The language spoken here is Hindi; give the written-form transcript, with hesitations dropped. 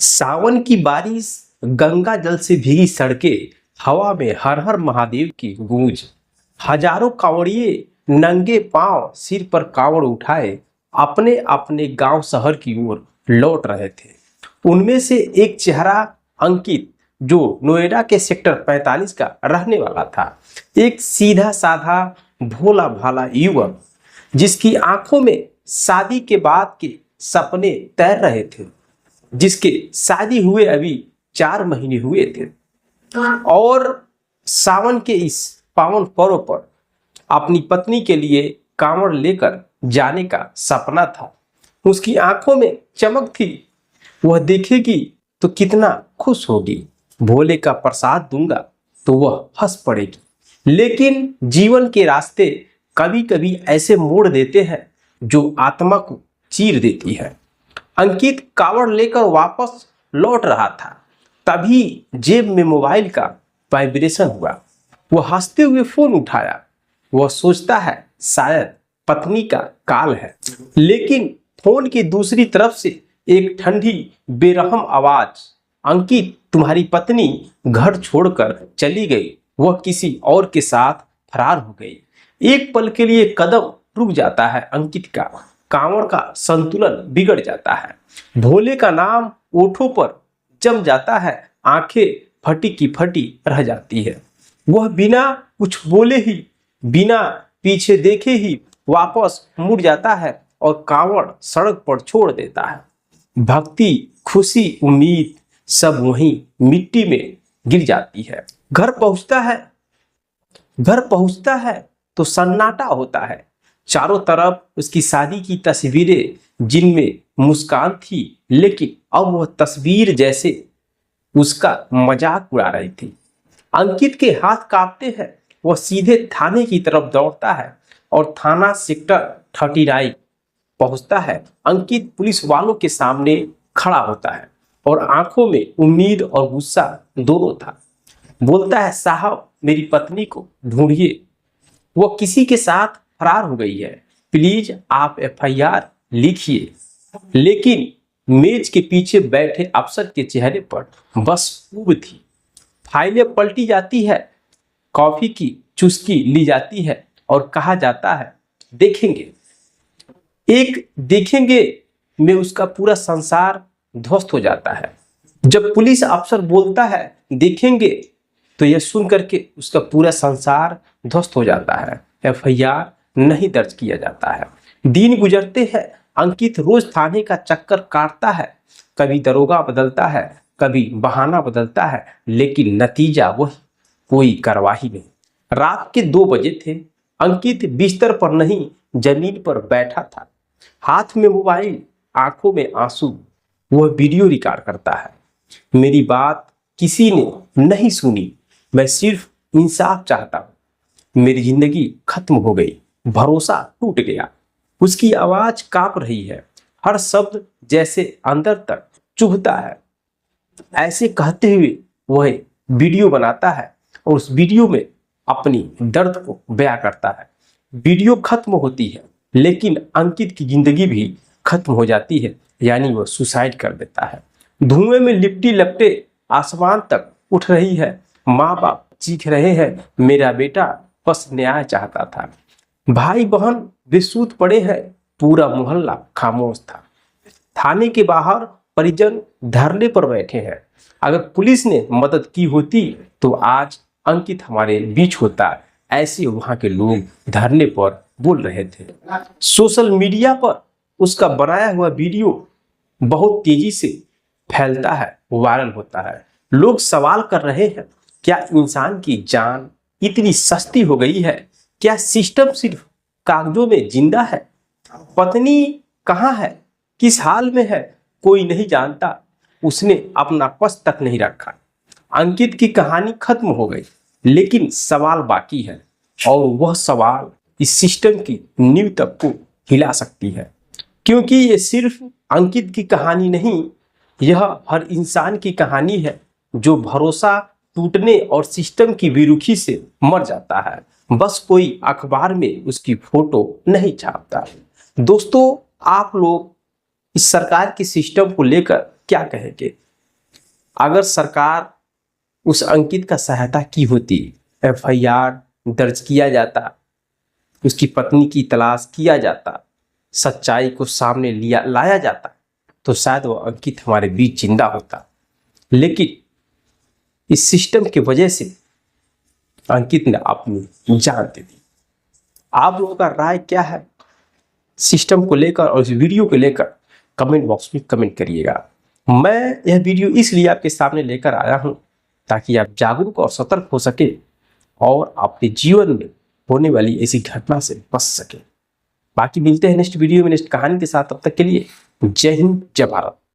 सावन की बारिश, गंगा जल से भीगी सड़कें, हवा में हर हर महादेव की गूंज। हजारों कांवड़िए नंगे पांव सिर पर कांवड़ उठाए अपने अपने गांव शहर की ओर लौट रहे थे। उनमें से एक चेहरा अंकित, जो नोएडा के सेक्टर 45 का रहने वाला था। एक सीधा साधा भोला भाला युवक जिसकी आंखों में शादी के बाद के सपने तैर रहे थे, जिसके शादी हुए अभी 4 महीने हुए थे और सावन के इस पावन पर्व पर अपनी पत्नी के लिए कांवड़ लेकर जाने का सपना था। उसकी आंखों में चमक थी। वह देखेगी तो कितना खुश होगी। भोले का प्रसाद दूंगा तो वह हंस पड़ेगी। लेकिन जीवन के रास्ते कभी कभी ऐसे मोड़ देते हैं जो आत्मा को चीर देती है। अंकित कावड़ लेकर वापस लौट रहा था, तभी जेब में मोबाइल का वाइब्रेशन हुआ। वह हंसते हुए फोन उठाया। वह सोचता है शायद पत्नी का कॉल है, लेकिन फोन की दूसरी तरफ से एक ठंडी बेरहम आवाज, अंकित तुम्हारी पत्नी घर छोड़कर चली गई, वह किसी और के साथ फरार हो गई। एक पल के लिए कदम रुक जाता है अंकित का। कांवड़ का संतुलन बिगड़ जाता है। भोले का नाम ओठों पर जम जाता है। आंखें फटी की फटी रह जाती है। वह बिना कुछ बोले ही, बिना पीछे देखे ही वापस मुड़ जाता है और कांवड़ सड़क पर छोड़ देता है। भक्ति, खुशी, उम्मीद सब वहीं मिट्टी में गिर जाती है। घर पहुंचता है तो सन्नाटा होता है। चारों तरफ उसकी शादी की तस्वीरें, जिनमें मुस्कान थी, लेकिन अब वह तस्वीर जैसे उसका मजाक उड़ा रही थी। अंकित के हाथ कांपते हैं। वह सीधे थाने की तरफ दौड़ता है और थाना सेक्टर 39 पहुंचता है। अंकित पुलिस वालों के सामने खड़ा होता है और आंखों में उम्मीद और गुस्सा दोनों था। बोलता है, साहब मेरी पत्नी को ढूंढिए, वो किसी के साथ फरार हो गई है, प्लीज आप FIR लिखिए। लेकिन मेज के पीछे बैठे अफसर के चेहरे पर बस ऊब थी। फाइलें पलटी जाती है, कॉफी की चुस्की ली जाती है और कहा जाता है देखेंगे। एक देखेंगे में उसका पूरा संसार ध्वस्त हो जाता है। जब पुलिस अफसर बोलता है देखेंगे, तो यह सुन करके उसका पूरा संसार ध्वस्त हो जाता है। FIR नहीं दर्ज किया जाता है। दिन गुजरते हैं। अंकित रोज थाने का चक्कर काटता है। कभी दरोगा बदलता है, कभी बहाना बदलता है, लेकिन नतीजा वही, कोई कार्रवाई नहीं। रात के 2 बजे थे। अंकित बिस्तर पर नहीं, जमीन पर बैठा था, हाथ में मोबाइल, आंखों में आंसू। वह वीडियो रिकॉर्ड करता है। मेरी बात किसी ने नहीं सुनी, मैं सिर्फ इंसाफ चाहता हूं। मेरी जिंदगी खत्म हो गई, भरोसा टूट गया। उसकी आवाज कांप रही है। हर शब्द जैसे अंदर तक चुभता है। ऐसे कहते हुए वह वीडियो बनाता है और उस वीडियो में अपनी दर्द को बयां करता है। वीडियो खत्म होती है, लेकिन अंकित की जिंदगी भी खत्म हो जाती है, यानी वह सुसाइड कर देता है। धुएं में लिपटी लपटे आसमान तक उठ रही है। माँ बाप चीख रहे हैं, मेरा बेटा बस न्याय चाहता था। भाई बहन बेसुध पड़े हैं। पूरा मोहल्ला खामोश था। थाने के बाहर परिजन धरने पर बैठे हैं। अगर पुलिस ने मदद की होती तो आज अंकित हमारे बीच होता, ऐसे वहां के लोग धरने पर बोल रहे थे। सोशल मीडिया पर उसका बनाया हुआ वीडियो बहुत तेजी से फैलता है, वायरल होता है। लोग सवाल कर रहे हैं, क्या इंसान की जान इतनी सस्ती हो गई है? क्या सिस्टम सिर्फ कागजों में जिंदा है? पत्नी कहाँ है, किस हाल में है, कोई नहीं जानता। उसने अपना पस तक नहीं रखा। अंकित की कहानी खत्म हो गई, लेकिन सवाल बाकी है, और वह सवाल इस सिस्टम की नींव तक को हिला सकती है। क्योंकि ये सिर्फ अंकित की कहानी नहीं, यह हर इंसान की कहानी है जो भरोसा टूटने और सिस्टम की बेरुखी से मर जाता है। बस कोई अखबार में उसकी फोटो नहीं छापता। दोस्तों, आप लोग इस सरकार के सिस्टम को लेकर क्या कहेंगे? अगर सरकार उस अंकित का सहायता की होती, FIR दर्ज किया जाता, उसकी पत्नी की तलाश किया जाता, सच्चाई को सामने लाया जाता, तो शायद वो अंकित हमारे बीच जिंदा होता। लेकिन इस सिस्टम की वजह से अंकित ने अपनी जान दे दी। आप लोगों का राय क्या है सिस्टम को लेकर और इस वीडियो को लेकर कमेंट बॉक्स में कमेंट करिएगा। मैं यह वीडियो इसलिए आपके सामने लेकर आया हूं ताकि आप जागरूक और सतर्क हो सके और अपने जीवन में होने वाली ऐसी घटना से बच सके। बाकी मिलते हैं नेक्स्ट वीडियो में नेक्स्ट कहानी के साथ। तब तक के लिए जय हिंद, जय भारत।